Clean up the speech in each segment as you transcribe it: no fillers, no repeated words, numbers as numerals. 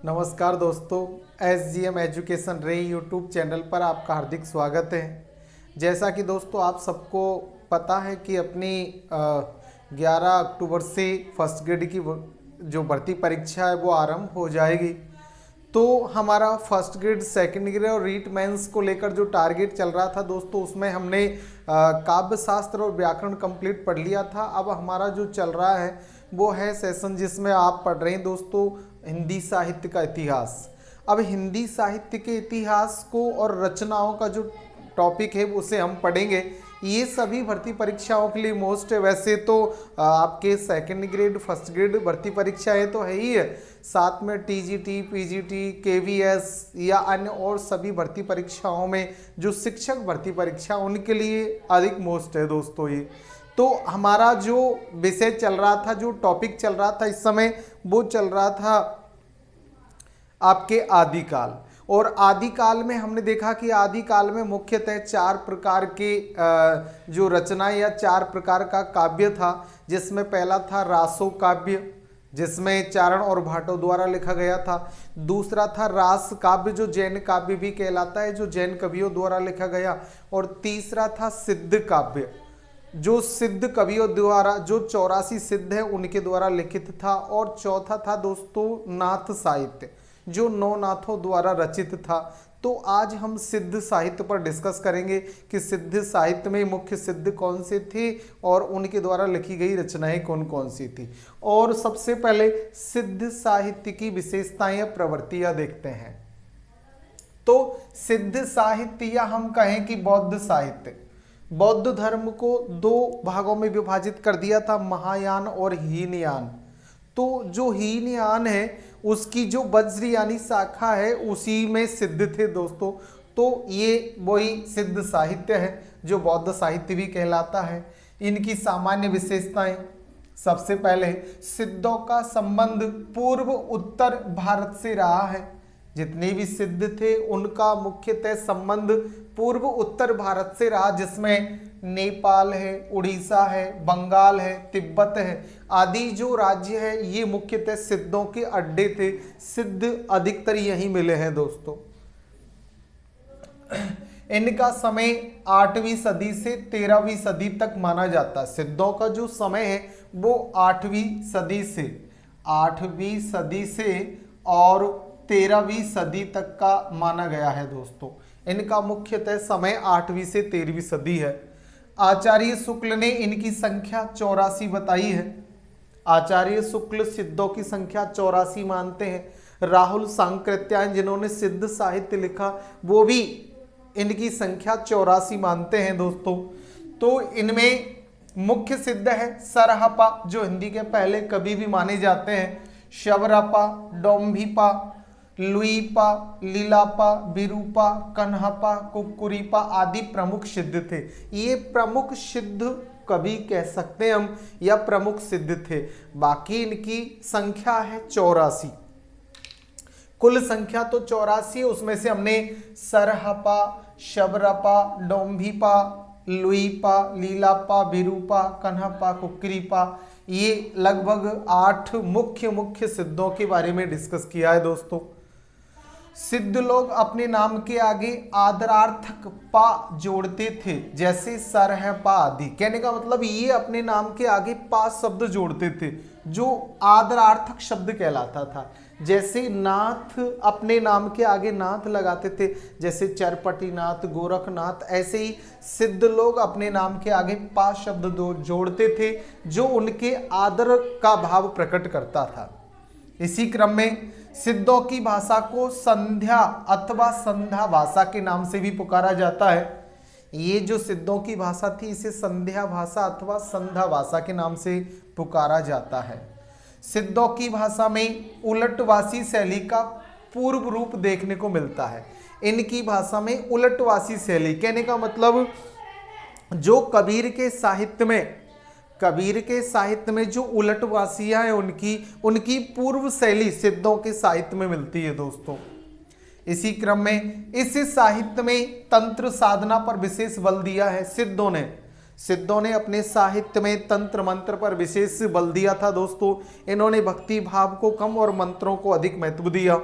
नमस्कार दोस्तों, SGM education रे यूट्यूब चैनल पर आपका हार्दिक स्वागत है। जैसा कि दोस्तों आप सबको पता है कि अपनी 11 अक्टूबर से फर्स्ट ग्रेड की जो भर्ती परीक्षा है वो आरंभ हो जाएगी। तो हमारा फर्स्ट ग्रेड, सेकंड ग्रेड और रीट मेंस को लेकर जो टारगेट चल रहा था दोस्तों, उसमें हमने काव्य शास्त्र और व्याकरण कंप्लीट पढ़ लिया था। अब हमारा जो चल रहा है वो है सेशन जिसमें आप पढ़ रहे हैं दोस्तों हिंदी साहित्य का इतिहास। अब हिंदी साहित्य के इतिहास को और रचनाओं का जो टॉपिक है उसे हम पढ़ेंगे। ये सभी भर्ती परीक्षाओं के लिए मोस्ट है। वैसे तो आपके सेकंड ग्रेड, फर्स्ट ग्रेड भर्ती परीक्षाएं तो है ही है, साथ में टीजीटी, पीजीटी, केवीएस या अन्य और सभी भर्ती परीक्षाओं में जो शिक्षक भर्ती परीक्षा उनके लिए अधिक मोस्ट है दोस्तों ये। तो हमारा जो विषय चल रहा था, जो टॉपिक चल रहा था इस समय, वो चल रहा था आपके आदिकाल। और आदिकाल में हमने देखा कि आदिकाल में मुख्यतः 4 प्रकार के जो रचनाएं या 4 प्रकार का काव्य था, जिसमें पहला था रासो काव्य, जिसमें चारण और भाटो द्वारा लिखा गया था। दूसरा था रास काव्य, जो जैन काव्य भी कहलाता है, जो जैन कवियों द्वारा लिखा गया। और तीसरा था सिद्ध काव्य, जो सिद्ध कवियों द्वारा, जो 84 सिद्ध है उनके द्वारा लिखित था। और चौथा था दोस्तों नाथ साहित्य, जो 9 नाथों द्वारा रचित था। तो आज हम सिद्ध साहित्य पर डिस्कस करेंगे कि सिद्ध साहित्य में मुख्य सिद्ध कौन से थे और उनके द्वारा लिखी गई रचनाएं कौन कौन सी थी। और सबसे पहले सिद्ध साहित्य की विशेषताएं या प्रवृत्तियां देखते हैं। तो सिद्ध साहित्य या हम कहें कि बौद्ध साहित्य, बौद्ध धर्म को 2 भागों में विभाजित कर दिया था, महायान और हीनयान। तो जो हीनयान है उसकी जो वज्रयानी शाखा है उसी में सिद्ध थे दोस्तों। तो ये वही सिद्ध साहित्य है जो बौद्ध साहित्य भी कहलाता है। इनकी सामान्य विशेषताएं, सबसे पहले सिद्धों का संबंध पूर्व उत्तर भारत से रहा है। जितने भी सिद्ध थे उनका मुख्यतः संबंध पूर्व उत्तर भारत से रहा, जिसमें नेपाल है, उड़ीसा है, बंगाल है, तिब्बत है आदि जो राज्य है, ये मुख्यतः सिद्धों के अड्डे थे। सिद्ध अधिकतर यहीं मिले हैं दोस्तों। इनका समय 8वीं सदी से 13वीं सदी तक माना जाता है। सिद्धों का जो समय है वो 8वीं सदी से और 13वीं सदी तक का माना गया है दोस्तों। इनका मुख्यतः समय 8वीं से 13वीं सदी है। आचार्य शुक्ल ने इनकी संख्या 84 बताई है। आचार्य शुक्ल सिद्धों की संख्या 84 मानते हैं। राहुल सांकृत्यायन जिन्होंने सिद्ध साहित्य लिखा, वो भी इनकी संख्या 84 मानते हैं दोस्तों। तो इनमें मुख्य सिद्ध है सरहपा, जो हिंदी के पहले कवि भी माने जाते हैं, शबरपा, डोम्भिपा, लुईपा, लीलापा, विरूपा, कन्हपा, कुक्कुरीपा आदि प्रमुख सिद्ध थे। ये प्रमुख सिद्ध कवि कह सकते हैं हम, या प्रमुख सिद्ध थे। बाकी इनकी संख्या है 84। कुल संख्या तो 84, उसमें से हमने सरहपा, शबरपा, डोम्भिपा, लुईपा, लीलापा, विरूपा, कन्हपा, कुक्कुरीपा, ये लगभग 8 मुख्य सिद्धों के बारे में डिस्कस किया है दोस्तों। सिद्ध लोग अपने नाम के आगे आदरार्थक पा जोड़ते थे, जैसे सर है पा आदि। कहने का मतलब ये अपने नाम के आगे पा शब्द जोड़ते थे, जो आदरार्थक शब्द कहलाता था। जैसे नाथ अपने नाम के आगे नाथ लगाते थे, जैसे चरपटीनाथ, गोरखनाथ, ऐसे ही सिद्ध लोग अपने नाम के आगे पा शब्द जोड़ते थे, जो उनके आदर का भाव प्रकट करता था। इसी क्रम में सिद्धों की भाषा को संध्या अथवा संध्या भाषा के नाम से भी पुकारा जाता है। ये जो सिद्धों की भाषा थी, इसे संध्या भाषा अथवा संध्या भाषा के नाम से पुकारा जाता है। सिद्धों की भाषा में उलटवासी शैली का पूर्व रूप देखने को मिलता है। इनकी भाषा में उलटवासी शैली, कहने का मतलब जो कबीर के साहित्य में जो उलटवासियां हैं उनकी पूर्व शैली सिद्धों के साहित्य में मिलती है दोस्तों। इसी क्रम में इस साहित्य में तंत्र साधना पर विशेष बल दिया है सिद्धों ने। सिद्धों ने अपने साहित्य में तंत्र मंत्र पर विशेष बल दिया था दोस्तों। इन्होंने भक्ति भाव को कम और मंत्रों को अधिक महत्व दिया।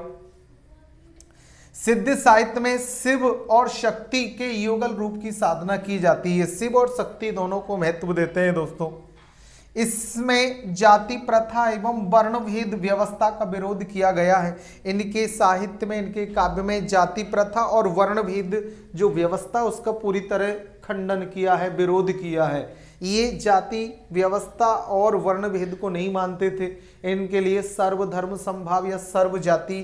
सिद्ध साहित्य में शिव और शक्ति के युगल रूप की साधना की जाती है। शिव और शक्ति दोनों को महत्व देते हैं दोस्तों। इसमें जाति प्रथा एवं वर्ण भेद व्यवस्था का विरोध किया गया है। इनके साहित्य में, इनके काव्य में जाति प्रथा और वर्ण भेद जो व्यवस्था उसका पूरी तरह खंडन किया है, विरोध किया है। ये जाति व्यवस्था और वर्ण भेद को नहीं मानते थे। इनके लिए सर्वधर्म समभाव या सर्व जाति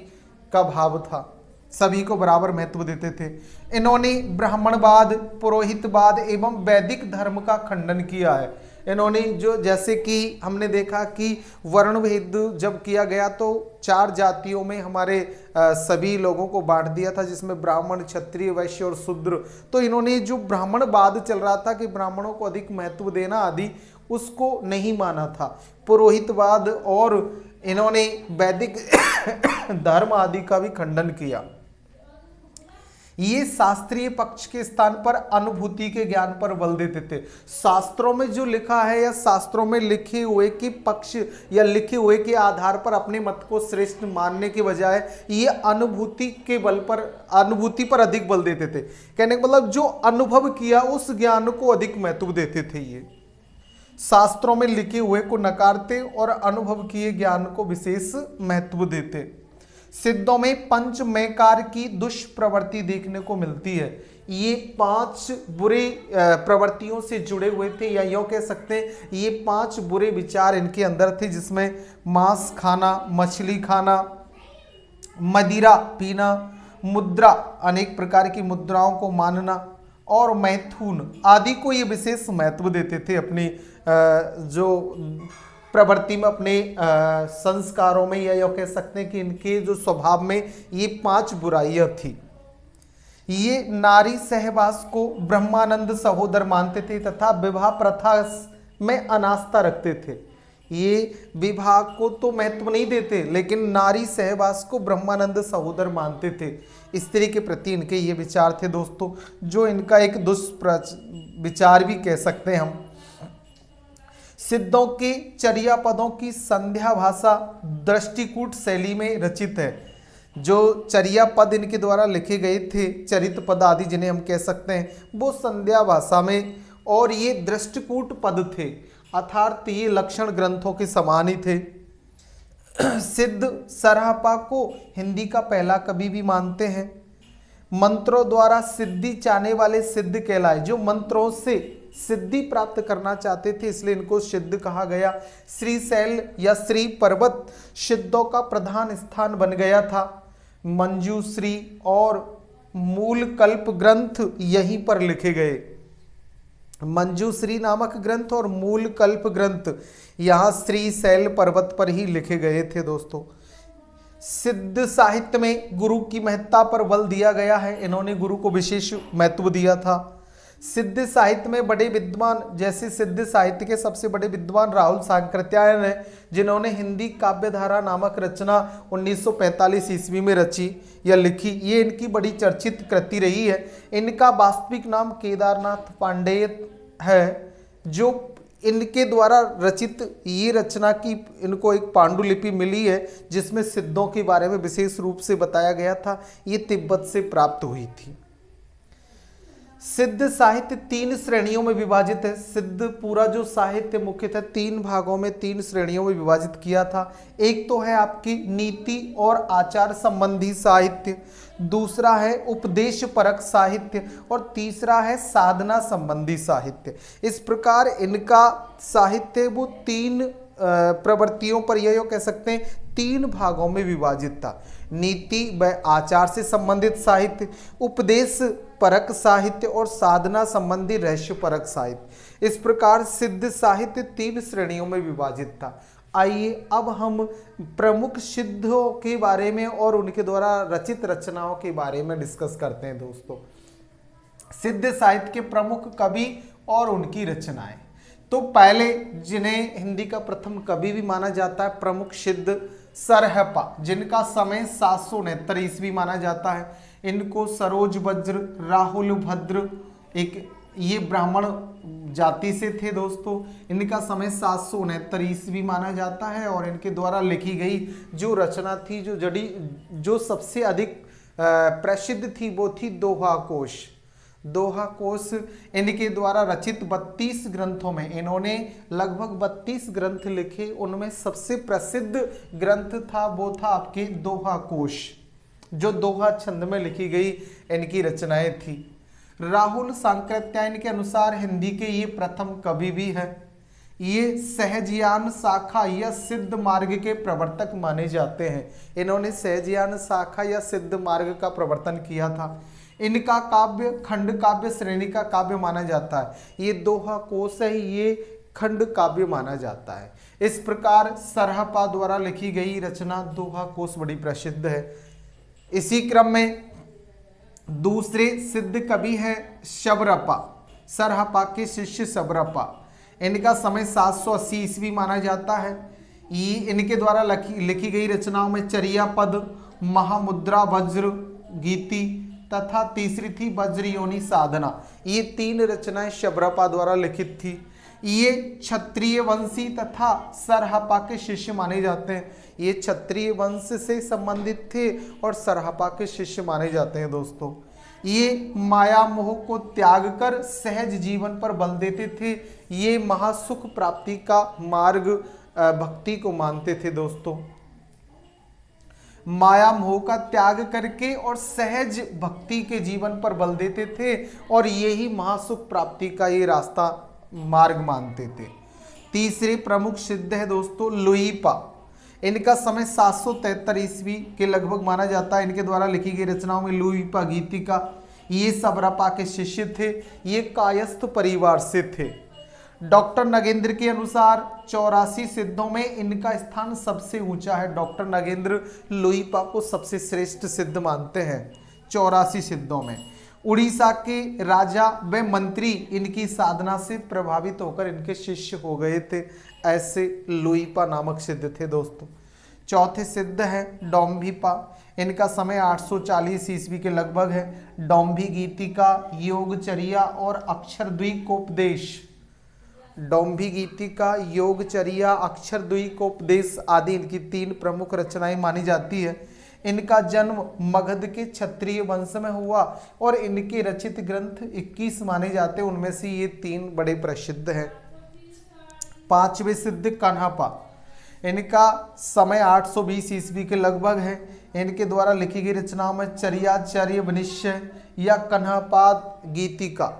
का भाव था, सभी को बराबर महत्व देते थे। इन्होंने ब्राह्मणवाद, पुरोहितवाद एवं वैदिक धर्म का खंडन किया है। इन्होंने जो, जैसे कि हमने देखा कि वर्ण भेद जब किया गया तो 4 जातियों में हमारे सभी लोगों को बांट दिया था, जिसमें ब्राह्मण, क्षत्रिय, वैश्य और शूद्र। तो इन्होंने जो ब्राह्मणवाद चल रहा था कि ब्राह्मणों को अधिक महत्व देना आदि, उसको नहीं माना था। पुरोहितवाद और इन्होंने वैदिक धर्म आदि का भी खंडन किया। ये शास्त्रीय पक्ष के स्थान पर अनुभूति के ज्ञान पर बल देते थे। शास्त्रों में जो लिखा है या शास्त्रों में लिखे हुए के पक्ष या लिखे हुए के आधार पर अपने मत को श्रेष्ठ मानने के बजाय ये अनुभूति के बल पर, अनुभूति पर अधिक बल देते थे। कहने का मतलब जो अनुभव किया उस ज्ञान को अधिक महत्व देते थे। ये शास्त्रों में लिखे हुए को नकारते और अनुभव किए ज्ञान को विशेष महत्व देते। सिद्धों में पंच मैकार की दुष्प्रवृत्ति देखने को मिलती है। ये 5 बुरे प्रवृत्तियों से जुड़े हुए थे, या यूँ कह सकते हैं ये 5 बुरे विचार इनके अंदर थे, जिसमें मांस खाना, मछली खाना, मदिरा पीना, मुद्रा, अनेक प्रकार की मुद्राओं को मानना और मैथुन आदि को ये विशेष महत्व देते थे। अपनी जो प्रवृत्ति में, अपने संस्कारों में, या कह सकते हैं कि इनके जो स्वभाव में ये 5 बुराइयां थी। ये नारी सहवास को ब्रह्मानंद सहोदर मानते थे तथा विवाह प्रथा में अनास्था रखते थे। ये विवाह को तो महत्व नहीं देते, लेकिन नारी सहवास को ब्रह्मानंद सहोदर मानते थे। स्त्री के प्रति इनके ये विचार थे दोस्तों, जो इनका एक विचार भी कह सकते हैं हम। सिद्धों के चर्या पदों की संध्या भाषा दृष्टिकूट शैली में रचित है। जो चर्या पद इनके द्वारा लिखे गए थे, चरित पद आदि जिन्हें हम कह सकते हैं, वो संध्या भाषा में, और ये दृष्टिकूट पद थे, अर्थात ये लक्षण ग्रंथों के समान ही थे। सिद्ध सराहपा को हिंदी का पहला कवि भी मानते हैं। मंत्रों द्वारा सिद्धि चाहने वाले सिद्ध कहलाए। जो मंत्रों से सिद्धि प्राप्त करना चाहते थे, इसलिए इनको सिद्ध कहा गया। श्रीशैल या श्री पर्वत सिद्धों का प्रधान स्थान बन गया था। मंजूश्री और मूल कल्प ग्रंथ यहीं पर लिखे गए। मंजूश्री नामक ग्रंथ और मूल कल्प ग्रंथ यहाँ श्रीशैल पर्वत पर ही लिखे गए थे दोस्तों। सिद्ध साहित्य में गुरु की महत्ता पर बल दिया गया है। इन्होंने गुरु को विशेष महत्व दिया था। सिद्ध साहित्य में बड़े विद्वान, जैसे सिद्ध साहित्य के सबसे बड़े विद्वान राहुल सांकृत्यायन हैं, जिन्होंने हिंदी काव्यधारा नामक रचना 1945 ईस्वी में रची या लिखी। ये इनकी बड़ी चर्चित कृति रही है। इनका वास्तविक नाम केदारनाथ पांडेय है। जो इनके द्वारा रचित ये रचना की इनको एक पांडुलिपि मिली है, जिसमें सिद्धों के बारे में विशेष रूप से बताया गया था। ये तिब्बत से प्राप्त हुई थी। सिद्ध साहित्य 3 श्रेणियों में विभाजित है। सिद्ध पूरा जो साहित्य मुख्यतः 3 भागों में, 3 श्रेणियों में विभाजित किया था। एक तो है आपकी नीति और आचार संबंधी साहित्य, दूसरा है उपदेश परक साहित्य, और तीसरा है साधना संबंधी साहित्य। इस प्रकार इनका साहित्य वो 3 प्रवृत्तियों पर, यह कह सकते हैं 3 भागों में विभाजित था। नीति व आचार से संबंधित साहित्य, उपदेश परक साहित्य और साधना संबंधी रहस्य परक साहित्य। इस प्रकार सिद्ध साहित्य 3 श्रेणियों में विभाजित था। आइए अब हम प्रमुख सिद्धों के बारे में और उनके द्वारा रचित रचनाओं के बारे में डिस्कस करते हैं दोस्तों। सिद्ध साहित्य के प्रमुख कवि और उनकी रचनाएं। तो पहले जिन्हें हिंदी का प्रथम कवि भी माना जाता है, प्रमुख सिद्ध सरहपा, जिनका समय 769 ईस्वी माना जाता है। इनको सरोज वज्र, राहुल भद्र, एक ये ब्राह्मण जाति से थे दोस्तों। इनका समय 769 ईस्वी माना जाता है और इनके द्वारा लिखी गई जो रचना थी, जो सबसे अधिक प्रसिद्ध थी, वो थी दोहा कोश। दोहा कोश इनके द्वारा रचित 32 ग्रंथों में इन्होंने लगभग 32 ग्रंथ लिखे। उनमें सबसे प्रसिद्ध ग्रंथ था वो था आपके दोहा कोश, जो दोहा छंद में लिखी गई इनकी रचनाएं थी। राहुल सांकृत्यायन के अनुसार हिंदी के ये प्रथम कवि भी है। ये सहजयान शाखा या सिद्ध मार्ग के प्रवर्तक माने जाते हैं। इन्होंने सहजयान शाखा या सिद्ध मार्ग का प्रवर्तन किया था। इनका काव्य खंड काव्य श्रेणी का काव्य माना जाता है। ये दोहा कोश है, ये खंड काव्य माना जाता है। इस प्रकार सरहपा द्वारा लिखी गई रचना दोहा कोश बड़ी प्रसिद्ध है। इसी क्रम में दूसरे सिद्ध कवि है शबरपा, सरहपा के शिष्य शबरपा। इनका समय 780 ईस्वी माना जाता है। ये इनके द्वारा लिखी गई रचनाओं में चर्या पद, महामुद्रा, वज्र गीति तथा तीसरी थी वज्रयोनि साधना। ये 3 रचनाएं शबरपा द्वारा लिखित थी। ये क्षत्रिय वंशी तथा सरहपा के शिष्य माने जाते हैं। ये क्षत्रिय वंश से संबंधित थे और सरहपा के शिष्य माने जाते हैं दोस्तों। ये माया मोह को त्याग कर सहज जीवन पर बल देते थे। ये महासुख प्राप्ति का मार्ग भक्ति को मानते थे दोस्तों। माया मोह का त्याग करके और सहज भक्ति के जीवन पर बल देते थे और यही महासुख प्राप्ति का ये रास्ता मार्ग मानते थे। तीसरे प्रमुख सिद्ध है दोस्तों लुईपा। इनका समय 773 ईस्वी के लगभग माना जाता है। इनके द्वारा लिखी गई रचनाओं में लुईपा गीतिका। ये सबरपा के शिष्य थे। ये कायस्थ परिवार से थे। डॉक्टर नगेंद्र के अनुसार 84 सिद्धों में इनका स्थान सबसे ऊंचा है। डॉक्टर नगेंद्र लुईपा को सबसे श्रेष्ठ सिद्ध मानते हैं 84 सिद्धों में। उड़ीसा के राजा व मंत्री इनकी साधना से प्रभावित होकर इनके शिष्य हो गए थे। ऐसे लुईपा नामक सिद्ध थे दोस्तों। चौथे सिद्ध है डोम्भिपा। इनका समय 840 ईस्वी के लगभग है। डोम्भी गीतिका, योगचर्या और अक्षरद्वीकोपदेश, डोम्भी गीतिका, योगचर्या, अक्षरद्वीकोपदेश आदि इनकी 3 प्रमुख रचनाएं मानी जाती है। इनका जन्म मगध के क्षत्रिय वंश में हुआ और इनके रचित ग्रंथ 21 माने जाते हैं। उनमें से ये 3 बड़े प्रसिद्ध हैं। 5वें सिद्ध कन्हपा। इनका समय 820 ईस्वी के लगभग है। इनके द्वारा लिखी गई रचनाओं में चर्याचर्य विनिश्चय या कन्हपाद गीतिका,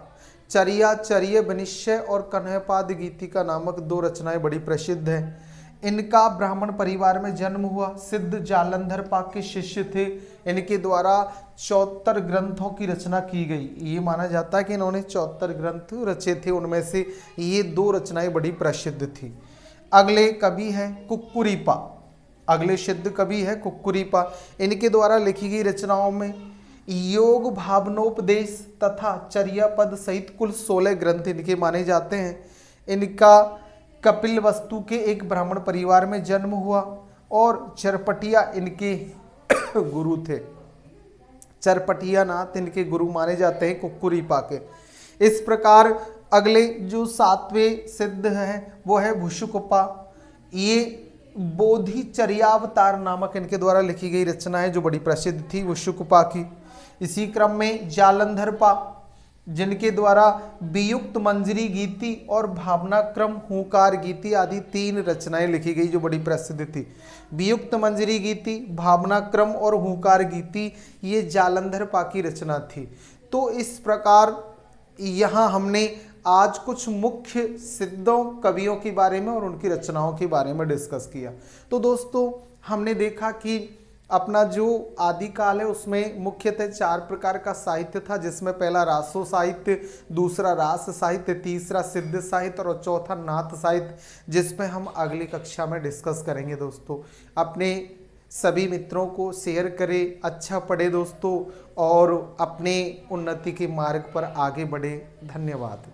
चर्याचर्य विनिश्चय और कन्हपाद गीतिका नामक 2 रचनाएं बड़ी प्रसिद्ध हैं। इनका ब्राह्मण परिवार में जन्म हुआ। सिद्ध जालंधर पाक के शिष्य थे। इनके द्वारा 74 ग्रंथों की रचना की गई। ये माना जाता है कि इन्होंने 74 ग्रंथ रचे थे। उनमें से ये 2 रचनाएं बड़ी प्रसिद्ध थी। अगले कवि है कुक्कुरीपा। अगले सिद्ध कवि है कुक्कुरीपा। इनके द्वारा लिखी गई रचनाओं में योग भावनोपदेश तथा चर्या पद सहित कुल 16 ग्रंथ इनके माने जाते हैं। इनका कपिल वस्तु के एक ब्राह्मण परिवार में जन्म हुआ और चरपटिया इनके गुरु थे। चरपटिया नाथ इनके गुरु माने जाते हैं कुक्कुरीपा के। इस प्रकार अगले जो 7वें सिद्ध है वो है भुशुकपा। ये बोधिचर्यावतार नामक इनके द्वारा लिखी गई रचना है जो बड़ी प्रसिद्ध थी भुशुकपा की। इसी क्रम में जालंधरपा, जिनके द्वारा वियुक्त मंजरी गीति और भावनाक्रम हुंकार गीति आदि 3 रचनाएं लिखी गई जो बड़ी प्रसिद्ध थी। वियुक्त मंजरी गीति, भावनाक्रम और हुंकार गीति ये जालंधरपा की रचना थी। तो इस प्रकार यहाँ हमने आज कुछ मुख्य सिद्धों कवियों के बारे में और उनकी रचनाओं के बारे में डिस्कस किया। तो दोस्तों हमने देखा कि अपना जो आदिकाल है उसमें मुख्यतः 4 प्रकार का साहित्य था, जिसमें पहला रासो साहित्य, दूसरा रास साहित्य, तीसरा सिद्ध साहित्य और चौथा नाथ साहित्य, जिसमें हम अगली कक्षा में डिस्कस करेंगे। दोस्तों अपने सभी मित्रों को शेयर करें, अच्छा पढ़े दोस्तों और अपने उन्नति के मार्ग पर आगे बढ़े। धन्यवाद।